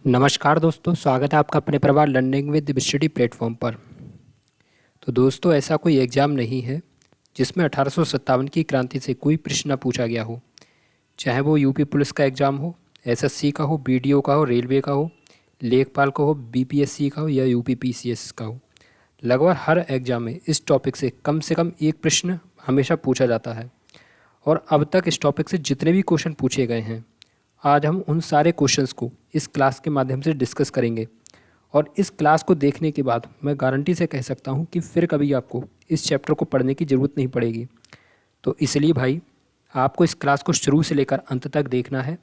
नमस्कार दोस्तों, स्वागत है आपका अपने परिवार लर्निंग विद स्टडी प्लेटफॉर्म पर। तो दोस्तों, ऐसा कोई एग्ज़ाम नहीं है जिसमें 1857 की क्रांति से कोई प्रश्न ना पूछा गया हो। चाहे वो यूपी पुलिस का एग्ज़ाम हो, एसएससी का हो, बीडीओ का हो, रेलवे का हो, लेखपाल का हो, बीपीएससी का हो या यूपी पीसीएस का हो। लगभग हर एग्ज़ाम में इस टॉपिक से कम एक प्रश्न हमेशा पूछा जाता है। और अब तक इस टॉपिक से जितने भी क्वेश्चन पूछे गए हैं, आज हम उन सारे क्वेश्चंस को इस क्लास के माध्यम से डिस्कस करेंगे। और इस क्लास को देखने के बाद मैं गारंटी से कह सकता हूँ कि फिर कभी आपको इस चैप्टर को पढ़ने की ज़रूरत नहीं पड़ेगी। तो इसलिए भाई, आपको इस क्लास को शुरू से लेकर अंत तक देखना है,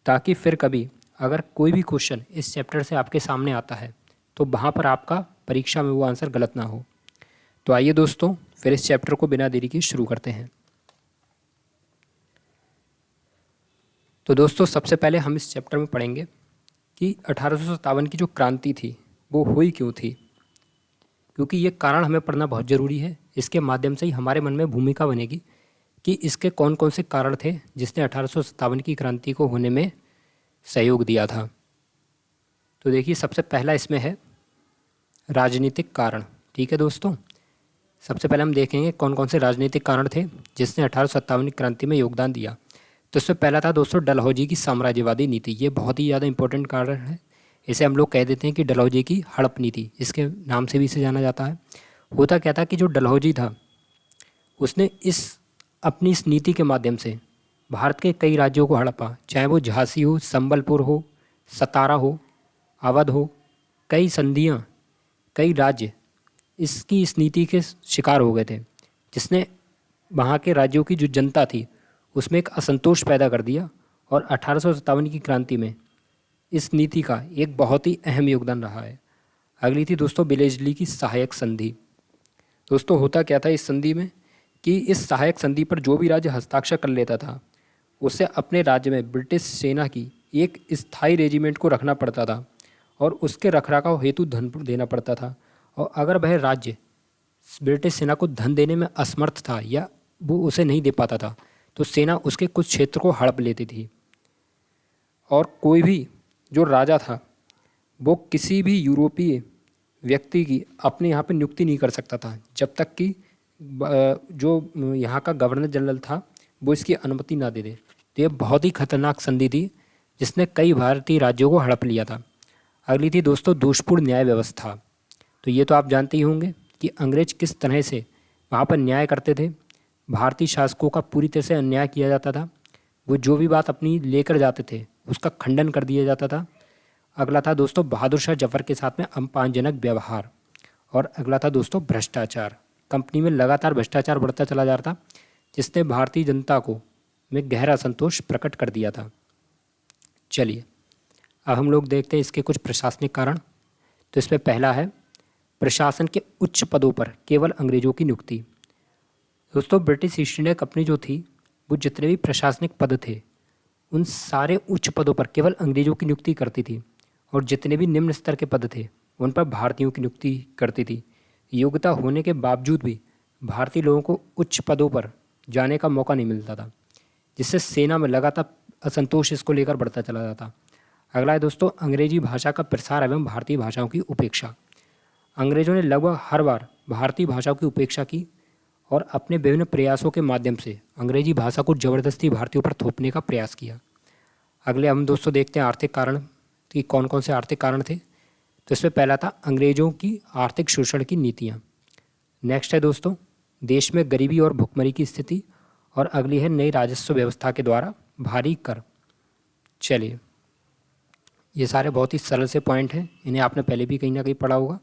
ताकि फिर कभी अगर कोई भी क्वेश्चन इस चैप्टर से आपके सामने आता है तो वहाँ पर आपका परीक्षा में वो आंसर गलत ना हो। तो आइए दोस्तों, फिर इस चैप्टर को बिना देरी के शुरू करते हैं। तो दोस्तों, सबसे पहले हम इस चैप्टर में पढ़ेंगे कि 1857 की जो क्रांति थी वो हुई क्यों थी, क्योंकि ये कारण हमें पढ़ना बहुत ज़रूरी है। इसके माध्यम से ही हमारे मन में भूमिका बनेगी कि इसके कौन कौन से कारण थे जिसने 1857 की क्रांति को होने में सहयोग दिया था। तो देखिए, सबसे पहला इसमें है राजनीतिक कारण। ठीक है दोस्तों, सबसे पहले हम देखेंगे कौन कौन से राजनीतिक कारण थे जिसने 1857 की क्रांति में योगदान दिया। तो इसमें पहला था दोस्तों डलहौजी की साम्राज्यवादी नीति। ये बहुत ही ज़्यादा इंपॉर्टेंट कारण है। इसे हम लोग कह देते हैं कि डलहौजी की हड़प नीति, इसके नाम से भी इसे जाना जाता है। होता क्या था कि जो डलहौजी था उसने अपनी इस नीति के माध्यम से भारत के कई राज्यों को हड़पा, चाहे वो झांसी हो, संबलपुर हो, सतारा हो, अवध हो। कई संधियाँ, कई राज्य इस नीति के शिकार हो गए थे, जिसने वहाँ के राज्यों की जो जनता थी उसमें एक असंतोष पैदा कर दिया। और 1857 की क्रांति में इस नीति का एक बहुत ही अहम योगदान रहा है। अगली थी दोस्तों बेलेजली की सहायक संधि। दोस्तों, होता क्या था इस संधि में कि इस सहायक संधि पर जो भी राज्य हस्ताक्षर कर लेता था उसे अपने राज्य में ब्रिटिश सेना की एक स्थायी रेजिमेंट को रखना पड़ता था और उसके रखरखाव हेतु धन देना पड़ता था। और अगर वह राज्य ब्रिटिश सेना को धन देने में असमर्थ था या वो उसे नहीं दे पाता था तो सेना उसके कुछ क्षेत्र को हड़प लेती थी। और कोई भी जो राजा था वो किसी भी यूरोपीय व्यक्ति की अपने यहाँ पे नियुक्ति नहीं कर सकता था जब तक कि जो यहाँ का गवर्नर जनरल था वो इसकी अनुमति ना दे दे। तो ये बहुत ही खतरनाक संधि थी जिसने कई भारतीय राज्यों को हड़प लिया था। अगली थी दोस्तों दोषपूर्ण न्याय व्यवस्था। तो ये तो आप जानते ही होंगे कि अंग्रेज किस तरह से वहाँ पर न्याय करते थे। भारतीय शासकों का पूरी तरह से अन्याय किया जाता था। वो जो भी बात अपनी लेकर जाते थे उसका खंडन कर दिया जाता था। अगला था दोस्तों बहादुर शाह जफर के साथ में अपमानजनक व्यवहार। और अगला था दोस्तों भ्रष्टाचार। कंपनी में लगातार भ्रष्टाचार बढ़ता चला जा रहा था, जिसने भारतीय जनता को में गहरा असंतोष प्रकट कर दिया था। चलिए, अब हम लोग देखते हैं इसके कुछ प्रशासनिक कारण। तो इसमें पहला है प्रशासन के उच्च पदों पर केवल अंग्रेजों की नियुक्ति। दोस्तों, ब्रिटिश ईस्ट इंडिया कंपनी जो थी वो जितने भी प्रशासनिक पद थे उन सारे उच्च पदों पर केवल अंग्रेजों की नियुक्ति करती थी, और जितने भी निम्न स्तर के पद थे उन पर भारतीयों की नियुक्ति करती थी। योग्यता होने के बावजूद भी भारतीय लोगों को उच्च पदों पर जाने का मौका नहीं मिलता था, जिससे सेना में लगातार असंतोष इसको लेकर बढ़ता चला जाता। अगला है दोस्तों अंग्रेजी भाषा का प्रसार एवं भारतीय भाषाओं की उपेक्षा। अंग्रेजों ने लगभग हर बार भारतीय भाषाओं की उपेक्षा की और अपने विभिन्न प्रयासों के माध्यम से अंग्रेजी भाषा को ज़बरदस्ती भारतीयों पर थोपने का प्रयास किया। अगले हम दोस्तों देखते हैं आर्थिक कारण कि कौन कौन से आर्थिक कारण थे। तो इसमें पहला था अंग्रेजों की आर्थिक शोषण की नीतियाँ। नेक्स्ट है दोस्तों देश में गरीबी और भुखमरी की स्थिति। और अगली है नई राजस्व व्यवस्था के द्वारा भारी कर। चलिए, ये सारे बहुत ही सरल से पॉइंट हैं, इन्हें आपने पहले भी कहीं ना कहीं पढ़ा होगा।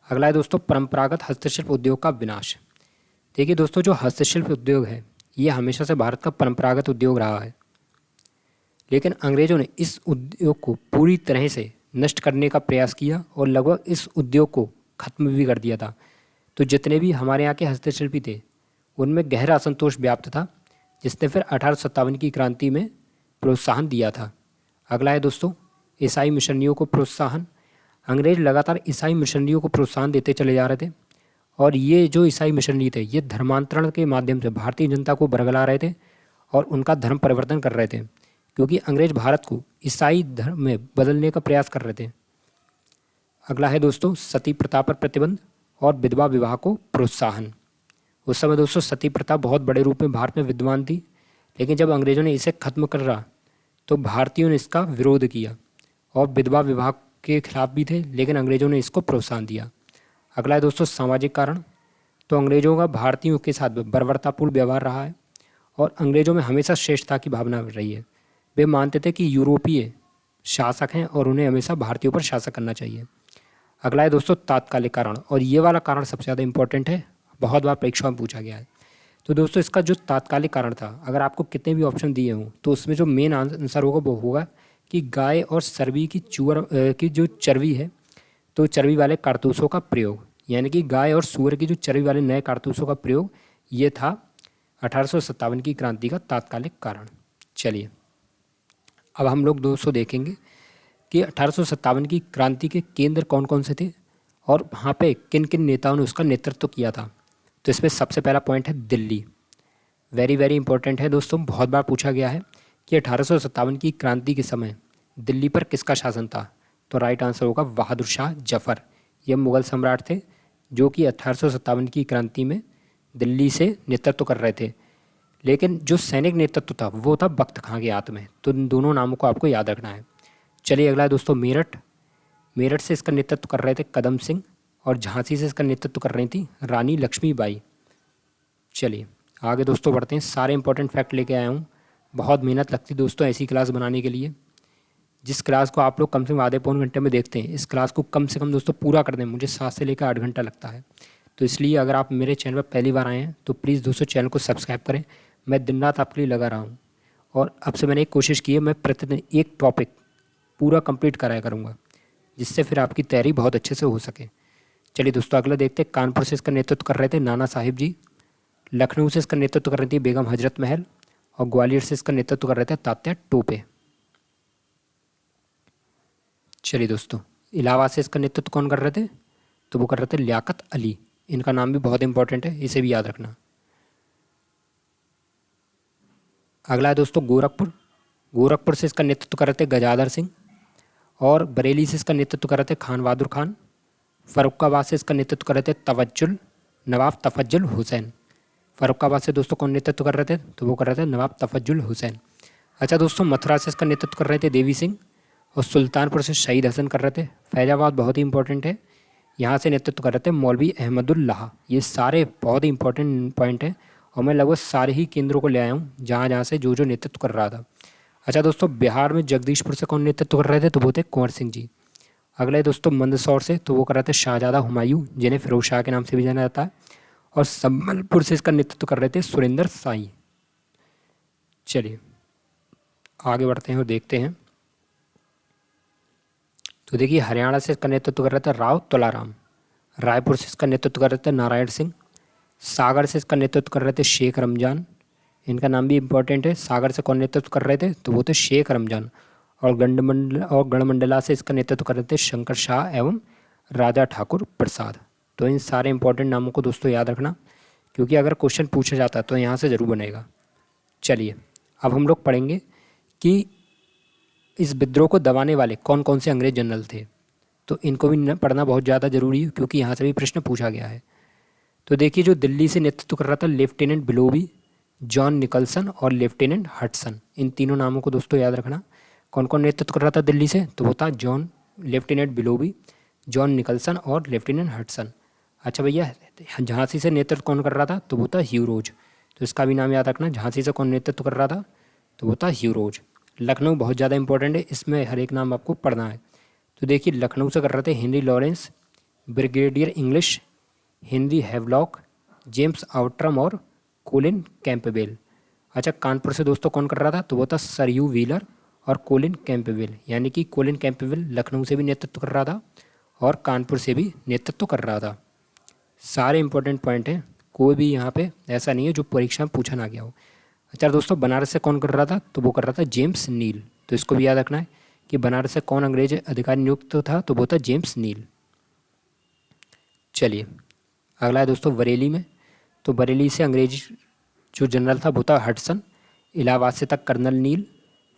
अगला है दोस्तों परंपरागत हस्तशिल्प उद्योग का विनाश। देखिए दोस्तों, जो हस्तशिल्प उद्योग है ये हमेशा से भारत का परंपरागत उद्योग रहा है, लेकिन अंग्रेजों ने इस उद्योग को पूरी तरह से नष्ट करने का प्रयास किया और लगभग इस उद्योग को खत्म भी कर दिया था। तो जितने भी हमारे यहाँ के हस्तशिल्पी थे उनमें गहरा असंतोष व्याप्त था, जिसने फिर 1857 की क्रांति में प्रोत्साहन दिया था। अगला है दोस्तों ईसाई मिशनरियों को प्रोत्साहन। अंग्रेज लगातार ईसाई मिशनरियों को प्रोत्साहन देते चले जा रहे थे, और ये जो ईसाई मिशनरी थे ये धर्मांतरण के माध्यम से भारतीय जनता को बरगला रहे थे और उनका धर्म परिवर्तन कर रहे थे। क्योंकि अंग्रेज भारत को ईसाई धर्म में बदलने का प्रयास कर रहे थे। अगला है दोस्तों सती प्रथा पर प्रतिबंध और विधवा विवाह को प्रोत्साहन। उस समय दोस्तों सती प्रथा बहुत बड़े रूप में भारत में विद्यमान थी, लेकिन जब अंग्रेजों ने इसे खत्म कर रहा तो भारतीयों ने इसका विरोध किया और विधवा विवाह के खिलाफ भी थे, लेकिन अंग्रेजों ने इसको प्रोत्साहन दिया। अगला है दोस्तों सामाजिक कारण। तो अंग्रेजों का भारतीयों के साथ बर्बरतापूर्ण व्यवहार रहा है और अंग्रेजों में हमेशा श्रेष्ठता की भावना रही है। वे मानते थे कि यूरोपीय शासक हैं और उन्हें हमेशा भारतीयों पर शासन करना चाहिए। अगला है दोस्तों तात्कालिक कारण, और ये वाला कारण सबसे ज़्यादा इंपॉर्टेंट है, बहुत बार परीक्षा में पूछा गया है। तो दोस्तों इसका जो तात्कालिक कारण था, अगर आपको कितने भी ऑप्शन दिए हों तो उसमें जो मेन आंसर होगा वो होगा कि गाय और सर्वी की की जो चर्बी है, तो चर्बी वाले कारतूसों का प्रयोग, यानी कि गाय और सूअर की जो चर्बी वाले नए कारतूसों का प्रयोग, ये था 1857 की क्रांति का तात्कालिक कारण। चलिए अब हम लोग दोस्तों देखेंगे कि 1857 की क्रांति के केंद्र कौन कौन से थे और वहाँ पे किन किन नेताओं ने उसका नेतृत्व किया था। तो इसमें सबसे पहला पॉइंट है दिल्ली। वेरी वेरी इंपॉर्टेंट है दोस्तों, बहुत बार पूछा गया है कि 1857 की क्रांति के समय दिल्ली पर किसका शासन था। तो राइट आंसर होगा बहादुर शाह जफर। ये मुग़ल सम्राट थे जो कि 1857 की क्रांति में दिल्ली से नेतृत्व कर रहे थे, लेकिन जो सैनिक नेतृत्व था वो था बख्त खां के हाथ में। तो इन दोनों नामों को आपको याद रखना है। चलिए अगला है दोस्तों मेरठ। मेरठ से इसका नेतृत्व कर रहे थे कदम सिंह और झांसी से इसका नेतृत्व कर रही थी रानी लक्ष्मीबाई। चलिए आगे दोस्तों बढ़ते हैं। सारे इंपॉर्टेंट फैक्ट लेके आया हूँ। बहुत मेहनत लगती है दोस्तों ऐसी क्लास बनाने के लिए। जिस क्लास को आप लोग कम से कम आधे पौन घंटे में देखते हैं, इस क्लास को कम से कम दोस्तों पूरा कर दें मुझे 7 से लेकर 8 घंटा लगता है। तो इसलिए अगर आप मेरे चैनल पर पहली बार आए हैं तो प्लीज़ दोस्तों चैनल को सब्सक्राइब करें। मैं दिन रात आपके लिए लगा रहा हूँ और अब से मैंने एक कोशिश की है, मैं प्रतिदिन एक टॉपिक पूरा कंप्लीट कराया करूँगा, जिससे फिर आपकी तैयारी बहुत अच्छे से हो सके। चलिए दोस्तों अगला देखते हैं। कानपुर से इसका नेतृत्व कर रहे थे नाना साहिब जी, लखनऊ से इसका नेतृत्व कर रही थी बेगम हजरत महल और ग्वालियर से इसका नेतृत्व कर रहे थे तात्या टोपे। चलिए दोस्तों इलाहाबाद से इसका नेतृत्व कौन कर रहे थे, तो वो कर रहे थे लियाकत अली। इनका नाम भी बहुत इंपॉर्टेंट है, इसे भी याद रखना। अगला है दोस्तों गोरखपुर। गोरखपुर से इसका नेतृत्व कर रहे थे गजाधर सिंह और बरेली से इसका नेतृत्व कर रहे थे खान बहादुर खान। फ़र्रुखाबाद से इसका नेतृत्व कर रहे थे नवाब तफज्जुल हुसैन। फ़र्रुखाबाद से दोस्तों कौन नेतृत्व कर रहे थे, तो वो कर रहे थे नवाब तफज्जुल हुसैन। अच्छा दोस्तों मथुरा से इसका नेतृत्व कर रहे थे देवी सिंह और सुल्तानपुर से शहीद हसन कर रहे थे। फैजाबाद बहुत ही इंपॉर्टेंट है, यहाँ से नेतृत्व कर रहे थे मौलवी अहमदुल्लाह। ये सारे बहुत ही इंपॉर्टेंट पॉइंट हैं और मैं लगभग सारे ही केंद्रों को ले आया हूँ जहाँ जहाँ से जो जो नेतृत्व कर रहा था। अच्छा दोस्तों बिहार में जगदीशपुर से कौन नेतृत्व कर रहे थे, तो वो थे कुंवर सिंह जी। अगले दोस्तों मंदसौर से, तो वो कर रहे थे शाहजादा हुमायूं, जिन्हें फिरोज शाह के नाम से भी जाना जाता है। और संबलपुर से इसका नेतृत्व कर रहे थे सुरेंद्र साई। चलिए आगे बढ़ते हैं और देखते हैं। तो देखिए हरियाणा से इसका नेतृत्व कर रहे थे राव तुलाराम। रायपुर से इसका नेतृत्व कर रहे थे नारायण सिंह। सागर से इसका नेतृत्व कर रहे थे शेख रमजान। इनका नाम भी इम्पोर्टेंट है। सागर से कौन नेतृत्व कर रहे थे, तो वो थे शेख रमजान। और गढ़मंडला से इसका नेतृत्व कर रहे थे शंकर शाह एवं राजा ठाकुर प्रसाद। तो इन सारे इंपॉर्टेंट नामों को दोस्तों याद रखना, क्योंकि अगर क्वेश्चन पूछा जाता है तो यहाँ से ज़रूर बनेगा। चलिए अब हम लोग पढ़ेंगे कि इस विद्रोह को दबाने वाले कौन कौन से अंग्रेज जनरल थे। तो इनको भी पढ़ना बहुत ज़्यादा ज़रूरी है, क्योंकि यहाँ से भी प्रश्न पूछा गया है। तो देखिए जो दिल्ली से नेतृत्व कर रहा था लेफ्टिनेंट बिलोबी, जॉन निकलसन और लेफ्टिनेंट हडसन। इन तीनों नामों को दोस्तों याद रखना। कौन कौन नेतृत्व कर रहा था दिल्ली से, तो वो था लेफ्टिनेंट बिलोबी, जॉन निकलसन और लेफ्टिनेंट हडसन। अच्छा भैया झांसी से नेतृत्व कौन कर रहा था, तो वो था ह्यू रोज। तो इसका भी नाम याद रखना। झांसी से कौन नेतृत्व कर रहा था, तो वो था ह्यू रोज। लखनऊ बहुत ज़्यादा इंपॉर्टेंट है, इसमें हर एक नाम आपको पढ़ना है। तो देखिए लखनऊ से कर रहे थे Henry Lawrence, brigadier English, Henry Havelock, James Outram और कोलिन कैंपबेल। अच्छा कानपुर से दोस्तों कौन कर रहा था, तो वो था सर यू व्हीलर और कोलिन कैंपबेल। यानी कि कोलिन कैंपबेल लखनऊ से भी नेतृत्व कर रहा था और कानपुर से भी नेतृत्व कर रहा था। सारे इंपॉर्टेंट पॉइंट हैं, कोई भी यहाँ पे ऐसा नहीं है जो परीक्षा में पूछा ना गया हो। अच्छा दोस्तों बनारस से कौन कर रहा था, तो वो कर रहा था जेम्स नील। तो इसको भी याद रखना है कि बनारस से कौन अंग्रेज अधिकारी नियुक्त था, तो वो था जेम्स नील। चलिए अगला है दोस्तों बरेली में। तो बरेली से अंग्रेज जो जनरल था वो था हडसन। इलाहाबाद से था कर्नल नील।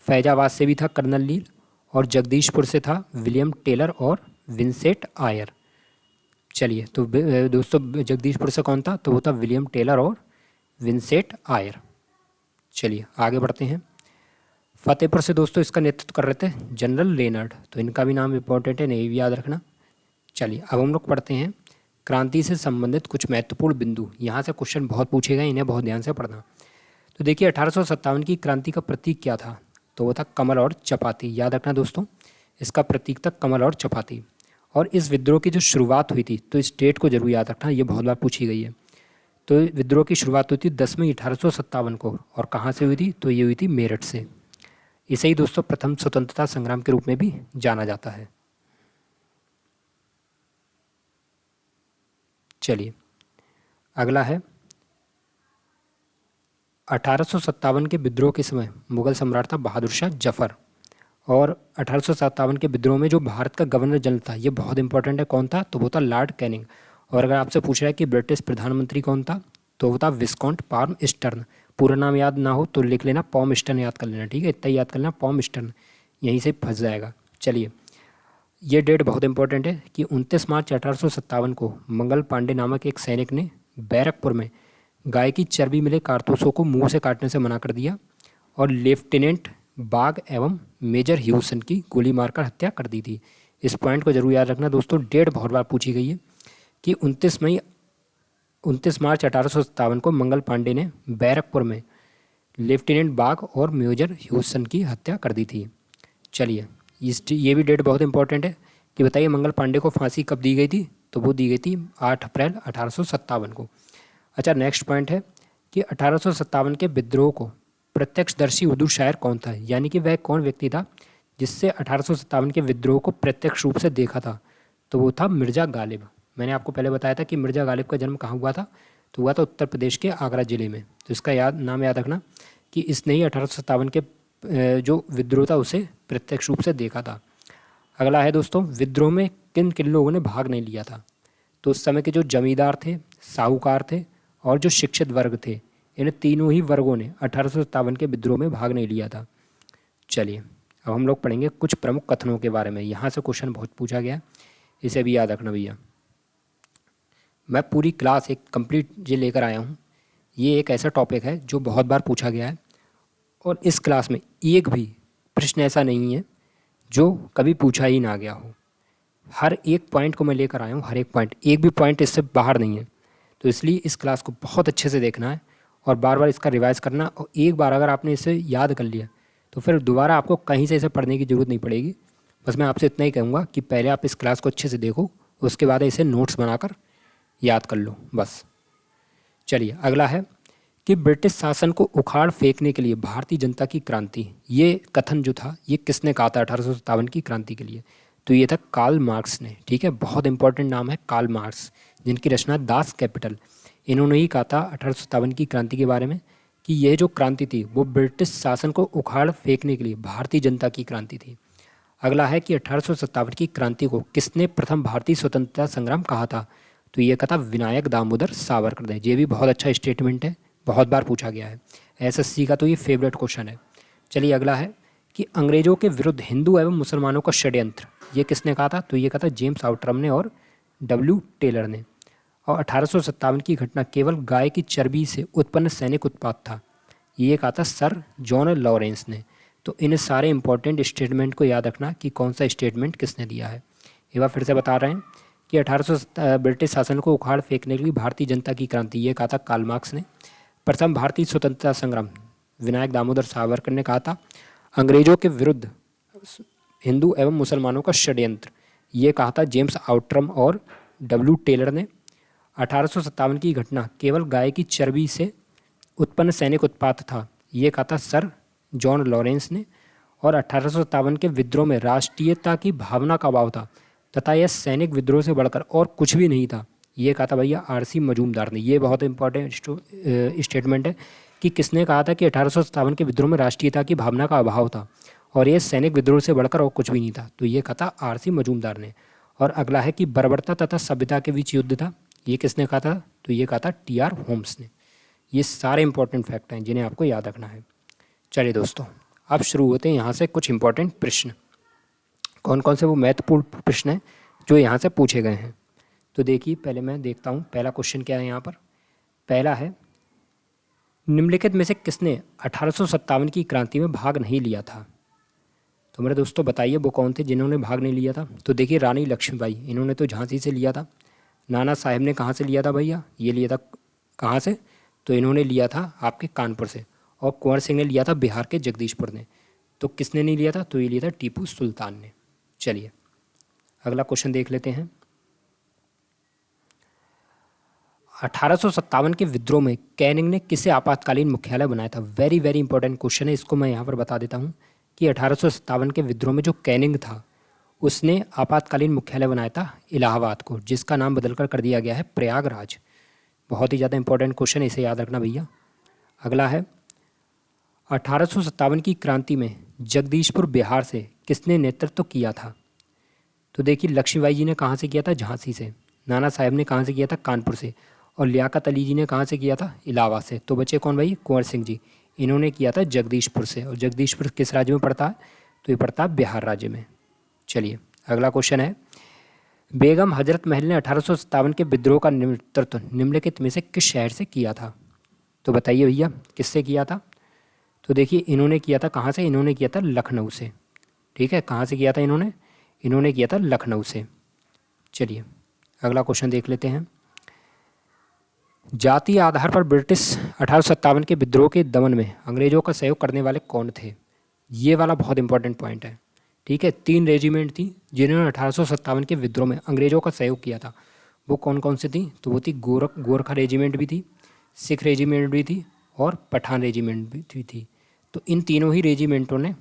फैजाबाद से भी था कर्नल नील, और जगदीशपुर से था विलियम टेलर और विंसेंट आयर। चलिए, तो दोस्तों जगदीशपुर से कौन था, तो वो था विलियम टेलर और विंसेंट आयर। चलिए आगे बढ़ते हैं। फतेहपुर से दोस्तों इसका नेतृत्व कर रहे थे जनरल लेनर्ड, तो इनका भी नाम इंपॉर्टेंट है, नहीं भी याद रखना। चलिए अब हम लोग पढ़ते हैं क्रांति से संबंधित कुछ महत्वपूर्ण बिंदु। यहाँ से क्वेश्चन बहुत पूछे गए, इन्हें बहुत ध्यान से पढ़ना। तो देखिए 1857 की क्रांति का प्रतीक क्या था, तो वो था कमल और चपाती। याद रखना दोस्तों, इसका प्रतीक था कमल और चपाती। और इस विद्रोह की जो शुरुआत हुई थी, तो इस डेट को जरूर याद रखना, ये बहुत बार पूछी गई है। तो विद्रोह की शुरुआत हुई थी 10 मई 1857 को, और कहाँ से हुई थी, तो ये हुई थी मेरठ से। इसे ही दोस्तों प्रथम स्वतंत्रता संग्राम के रूप में भी जाना जाता है। चलिए अगला है 1857 के विद्रोह के समय मुगल सम्राट था बहादुर शाह जफर। और 1857 के विद्रोह में जो भारत का गवर्नर जनरल था, ये बहुत इंपॉर्टेंट है, कौन था, तो वो था लॉर्ड कैनिंग। और अगर आपसे पूछ रहा है कि ब्रिटिश प्रधानमंत्री कौन था, तो वो था विस्कॉन्ट पाल्मस्टर्न। पूरा नाम याद ना हो तो लिख लेना पाल्मस्टर्न याद कर लेना, ठीक है, इतना याद कर लेना पाल्मस्टर्न, यहीं से फंस जाएगा। चलिए ये डेट बहुत इंपॉर्टेंट है कि 29 मार्च 1857 को मंगल पांडे नामक एक सैनिक ने बैरकपुर में गाय की चर्बी मिले कारतूसों को मुंह से काटने से मना कर दिया, और लेफ्टिनेंट बाग एवं मेजर ह्यूसन की गोली मारकर हत्या कर दी थी। इस पॉइंट को जरूर याद रखना दोस्तों, डेट बहुत बार पूछी गई है कि 29 मार्च 1857 को मंगल पांडे ने बैरकपुर में लेफ्टिनेंट बाग और मेजर ह्यूसन की हत्या कर दी थी। चलिए ये भी डेट बहुत इंपॉर्टेंट है कि बताइए मंगल पांडे को फांसी कब दी गई थी, तो वो दी गई थी 8 अप्रैल 1857 को। अच्छा नेक्स्ट पॉइंट है कि 1857 के विद्रोह को प्रत्यक्षदर्शी उर्दू शायर कौन था, यानी कि वह कौन व्यक्ति था जिससे 1857 के विद्रोह को प्रत्यक्ष रूप से देखा था, तो वो था मिर्ज़ा गालिब। मैंने आपको पहले बताया था कि मिर्ज़ा गालिब का जन्म कहाँ हुआ था, तो हुआ था उत्तर प्रदेश के आगरा ज़िले में। तो इसका नाम याद रखना कि इसने ही 1857 के जो विद्रोह था उसे प्रत्यक्ष रूप से देखा था। अगला है दोस्तों, विद्रोह में किन किन लोगों ने भाग नहीं लिया था, तो उस समय के जो जमींदार थे, साहूकार थे और जो शिक्षित वर्ग थे, इन तीनों ही वर्गों ने 1857 के विद्रोह में भाग नहीं लिया था। चलिए अब हम लोग पढ़ेंगे कुछ प्रमुख कथनों के बारे में। यहाँ से क्वेश्चन बहुत पूछा गया, इसे भी याद रखना भैया। मैं पूरी क्लास एक कंप्लीट ये लेकर आया हूँ। ये एक ऐसा टॉपिक है जो बहुत बार पूछा गया है, और इस क्लास में एक भी प्रश्न ऐसा नहीं है जो कभी पूछा ही ना गया हो। हर एक पॉइंट को मैं लेकर आया हूँ, हर एक पॉइंट, एक भी पॉइंट इससे बाहर नहीं है। तो इसलिए इस क्लास को बहुत अच्छे से देखना है और बार बार इसका रिवाइज़ करना। और एक बार अगर आपने इसे याद कर लिया तो फिर दोबारा आपको कहीं से इसे पढ़ने की ज़रूरत नहीं पड़ेगी। बस मैं आपसे इतना ही कहूँगा कि पहले आप इस क्लास को अच्छे से देखो, उसके बाद इसे नोट्स बनाकर याद कर लो बस। चलिए अगला है कि ब्रिटिश शासन को उखाड़ फेंकने के लिए भारतीय जनता की क्रांति, ये कथन जो था ये किसने कहा था 1857 की क्रांति के लिए, तो ये था कार्ल मार्क्स ने। ठीक है, बहुत इंपॉर्टेंट नाम है कार्ल मार्क्स, जिनकी रचना दास कैपिटल। इन्होंने ही कहा था 1857 की क्रांति के बारे में कि यह जो क्रांति थी वो ब्रिटिश शासन को उखाड़ फेंकने के लिए भारतीय जनता की क्रांति थी। अगला है कि 1857 की क्रांति को किसने प्रथम भारतीय स्वतंत्रता संग्राम कहा था, तो ये कहा था विनायक दामोदर सावरकर ने। ये भी बहुत अच्छा स्टेटमेंट है, बहुत बार पूछा गया है एसएससी का, तो ये फेवरेट क्वेश्चन है। चलिए अगला है कि अंग्रेजों के विरुद्ध हिंदू एवं मुसलमानों का षड्यंत्र, ये किसने कहा था, तो ये कहा था जेम्स आउटरम ने और डब्ल्यू टेलर ने। और 1857 की घटना केवल गाय की चर्बी से उत्पन्न सैनिक उत्पाद था, ये कहा था सर जॉन लॉरेंस ने। तो इन सारे इंपॉर्टेंट स्टेटमेंट को याद रखना कि कौन सा स्टेटमेंट किसने दिया है। एक बार फिर से बता रहे हैं कि 1800 ब्रिटिश शासन को उखाड़ फेंकने के लिए भारतीय जनता की क्रांति, ये कहा था कार्ल मार्क्स ने। प्रथम भारतीय स्वतंत्रता संग्राम विनायक दामोदर सावरकर ने कहा था। अंग्रेजों के विरुद्ध हिंदू एवं मुसलमानों का षड्यंत्र, ये कहा था जेम्स आउटरम और डब्ल्यू टेलर ने। 1857 की घटना केवल गाय की चर्बी से उत्पन्न सैनिक उत्पाद था, ये कहा था सर जॉन लॉरेंस ने। और 1857 के विद्रोह में राष्ट्रीयता की भावना का अभाव था तथा यह सैनिक विद्रोह से बढ़कर और कुछ भी नहीं था, ये कहा था भैया आरसी मजूमदार ने। ये बहुत इंपॉर्टेंट स्टेटमेंट है कि किसने कहा था कि 1857 के विद्रोह में राष्ट्रीयता की भावना का अभाव था और यह सैनिक विद्रोह से बढ़कर और कुछ भी नहीं था, तो ये कहा था आरसी मजूमदार ने। और अगला है कि बर्बरता तथा सभ्यता के बीच युद्ध था, ये किसने कहा था, तो ये कहा था टीआर होम्स ने। ये सारे इंपॉर्टेंट फैक्ट हैं जिन्हें आपको याद रखना है। चलिए दोस्तों अब शुरू होते हैं यहाँ से कुछ इंपॉर्टेंट प्रश्न। कौन कौन से वो महत्वपूर्ण प्रश्न हैं जो यहाँ से पूछे गए हैं। तो देखिए, पहले मैं देखता हूँ पहला क्वेश्चन क्या है यहाँ पर। पहला है, निम्नलिखित में से किसने 1857 की क्रांति में भाग नहीं लिया था। तो मेरे दोस्तों बताइए वो कौन थे जिन्होंने भाग नहीं लिया था। तो देखिए, रानी लक्ष्मीबाई, इन्होंने तो झांसी से लिया था। नाना साहेब ने कहाँ से लिया था भैया, ये लिया था कहाँ से, तो इन्होंने लिया था आपके कानपुर से। और कुंवर सिंह ने लिया था बिहार के जगदीशपुर ने। तो किसने नहीं लिया था, तो ये लिया था टीपू सुल्तान ने। चलिए अगला क्वेश्चन देख लेते हैं। 1857 के विद्रोह में कैनिंग ने किसे आपातकालीन मुख्यालय बनाया था। वेरी वेरी इंपॉर्टेंट क्वेश्चन है, इसको मैं यहाँ पर बता देता हूँ कि 1857 के विद्रोह में जो कैनिंग था उसने आपातकालीन मुख्यालय बनाया था इलाहाबाद को, जिसका नाम बदलकर कर दिया गया है प्रयागराज। बहुत ही ज़्यादा इंपॉर्टेंट क्वेश्चन है, इसे याद रखना भैया। अगला है, 1857 की क्रांति में जगदीशपुर बिहार से किसने नेतृत्व किया था। तो देखिए, लक्ष्मीबाई जी ने कहाँ से किया था, झांसी से। नाना साहेब ने कहाँ से किया था, कानपुर से। और लियाकत अली जी ने कहाँ से किया था, इलाहाबाद से। तो बचे कौन भाई, कुंवर सिंह जी, इन्होंने किया था जगदीशपुर से। और जगदीशपुर किस राज्य में पड़ता है, तो ये पड़ता है बिहार राज्य में। चलिए अगला क्वेश्चन है, बेगम हजरत महल ने 1857 के विद्रोह का नेतृत्व निम्नलिखित में से किस शहर से किया था। तो बताइए भैया किससे किया था। तो देखिए, इन्होंने किया था कहाँ से, इन्होंने किया था लखनऊ से। ठीक है, कहाँ से किया था इन्होंने किया था लखनऊ से। चलिए अगला क्वेश्चन देख लेते हैं। जातीय आधार पर ब्रिटिश 1857 के विद्रोह के दमन में अंग्रेजों का सहयोग करने वाले कौन थे। ये वाला बहुत इंपॉर्टेंट पॉइंट है। ठीक है, 3 रेजिमेंट थी जिन्होंने 1857 के विद्रोह में अंग्रेजों का सहयोग किया था। वो कौन कौन सी थी, तो वो थी गोरखा रेजिमेंट भी थी, सिख रेजिमेंट भी थी और पठान रेजिमेंट भी थी। तो इन तीनों ही रेजिमेंटों ने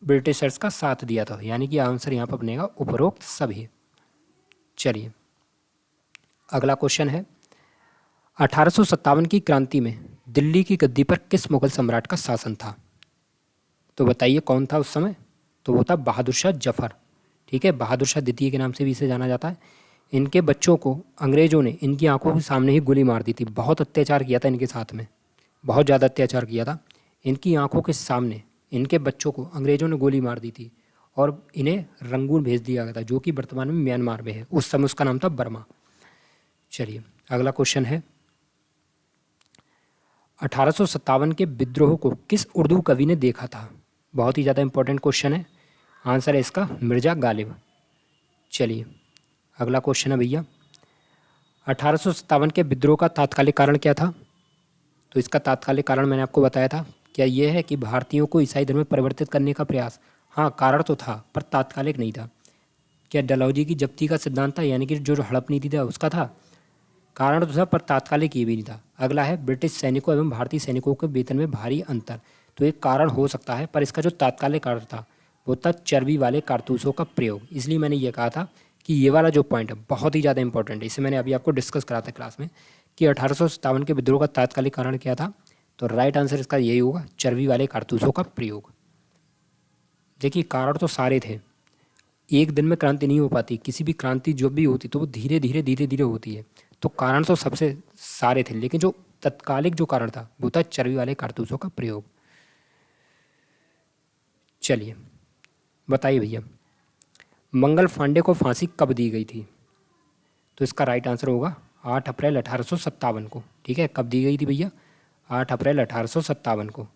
ब्रिटिशर्स का साथ दिया था, यानी कि आंसर यहाँ पर बनेगा उपरोक्त सभी। चलिए अगला क्वेश्चन है, 1857 की क्रांति में दिल्ली की गद्दी पर किस मुगल सम्राट का शासन था। तो बताइए कौन था उस समय, तो वो था बहादुर शाह जफर। ठीक है, बहादुर शाह द्वितीय के नाम से भी इसे जाना जाता है। इनके बच्चों को अंग्रेज़ों ने इनकी आंखों के सामने ही गोली मार दी थी। बहुत अत्याचार किया था इनके साथ में, बहुत ज़्यादा अत्याचार किया था। इनकी आंखों के सामने इनके बच्चों को अंग्रेज़ों ने गोली मार दी थी और इन्हें रंगून भेज दिया गया था, जो कि वर्तमान में म्यांमार में है। उस समय उसका नाम था बर्मा। चलिए अगला क्वेश्चन है, 1857 के विद्रोह को किस उर्दू कवि ने देखा था। बहुत ही ज़्यादा इंपॉर्टेंट क्वेश्चन है, आंसर है इसका मिर्ज़ा गालिब। चलिए अगला क्वेश्चन है भैया, 1857 के विद्रोह का तात्कालिक कारण क्या था। तो इसका तात्कालिक कारण मैंने आपको बताया था, क्या ये है कि भारतीयों को ईसाई धर्म में परिवर्तित करने का प्रयास। हाँ, कारण तो था पर तात्कालिक नहीं था। क्या डलहौजी की जब्ती का सिद्धांत था, यानी कि जो हड़प नीति था उसका था। कारण तो था पर तात्कालिक ये भी नहीं था। अगला है, ब्रिटिश सैनिकों एवं भारतीय सैनिकों के वेतन में भारी अंतर। तो एक कारण हो सकता है, पर इसका जो तात्कालिक कारण था वो था चर्बी वाले कारतूसों का प्रयोग। इसलिए मैंने ये कहा था कि ये वाला जो पॉइंट है बहुत ही ज़्यादा इंपॉर्टेंट है। इसे मैंने अभी आपको डिस्कस करा था क्लास में कि 1857 के विद्रोह का तात्कालिक कारण क्या था। तो राइट आंसर इसका यही होगा, चर्बी वाले कारतूसों का प्रयोग। देखिए, कारण तो सारे थे, एक दिन में क्रांति नहीं हो पाती। किसी भी क्रांति जो भी होती तो वो धीरे धीरे होती है। तो कारण तो सबसे सारे थे, लेकिन जो तत्कालिक जो कारण था वो था चर्बी वाले कारतूसों का प्रयोग। चलिए बताइए भैया, मंगल पांडे को फांसी कब दी गई थी। तो इसका राइट आंसर होगा 8 अप्रैल 1857 को। ठीक है, कब दी गई थी भैया, 8 अप्रैल 1857 को।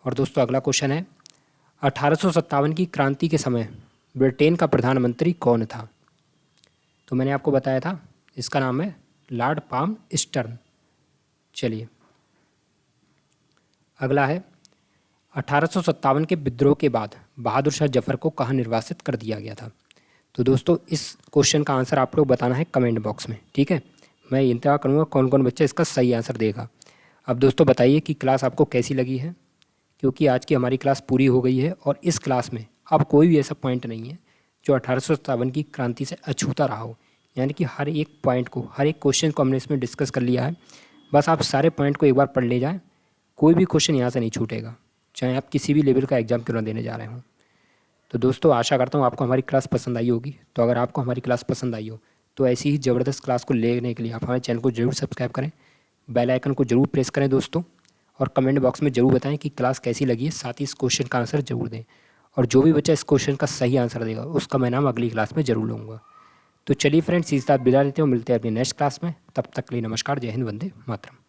और दोस्तों अगला क्वेश्चन है, 1857 की क्रांति के समय ब्रिटेन का प्रधानमंत्री कौन था। तो मैंने आपको बताया था इसका नाम है लॉर्ड पाम स्टर्न। चलिए अगला है, 1857 के विद्रोह के बाद बहादुर शाह जफर को कहाँ निर्वासित कर दिया गया था। तो दोस्तों इस क्वेश्चन का आंसर आप लोग बताना है कमेंट बॉक्स में। ठीक है, मैं इंतजार करूँगा कौन कौन बच्चा इसका सही आंसर देगा। अब दोस्तों बताइए कि क्लास आपको कैसी लगी है, क्योंकि आज की हमारी क्लास पूरी हो गई है और इस क्लास में अब कोई भी ऐसा पॉइंट नहीं है जो 1857 की क्रांति से अछूता रहा हो। यानी कि हर एक पॉइंट को, हर एक क्वेश्चन को हमने इसमें डिस्कस कर लिया है। बस आप सारे पॉइंट को एक बार पढ़ ले जाएँ, कोई भी क्वेश्चन यहाँ से नहीं छूटेगा, चाहे आप किसी भी लेवल का एग्ज़ाम क्यों ना देने जा रहे हों। तो दोस्तों आशा करता हूँ आपको हमारी क्लास पसंद आई होगी। तो अगर आपको हमारी क्लास पसंद आई हो तो ऐसी ही ज़बरदस्त क्लास को लेने के लिए आप हमारे चैनल को जरूर सब्सक्राइब करें, बेल आइकन को जरूर प्रेस करें दोस्तों। और कमेंट बॉक्स में ज़रूर बताएं कि क्लास कैसी लगी है, साथ ही इस क्वेश्चन का आंसर ज़रूर दें। और जो भी बच्चा इस क्वेश्चन का सही आंसर देगा उसका मैं नाम अगली क्लास में ज़रूर लूँगा। तो चलिए फ्रेंड्स, इस बात विदा लेते हैं, मिलते हैं अपनी नेक्स्ट क्लास में। तब तक के लिए नमस्कार, जय हिंद, वंदे मातरम।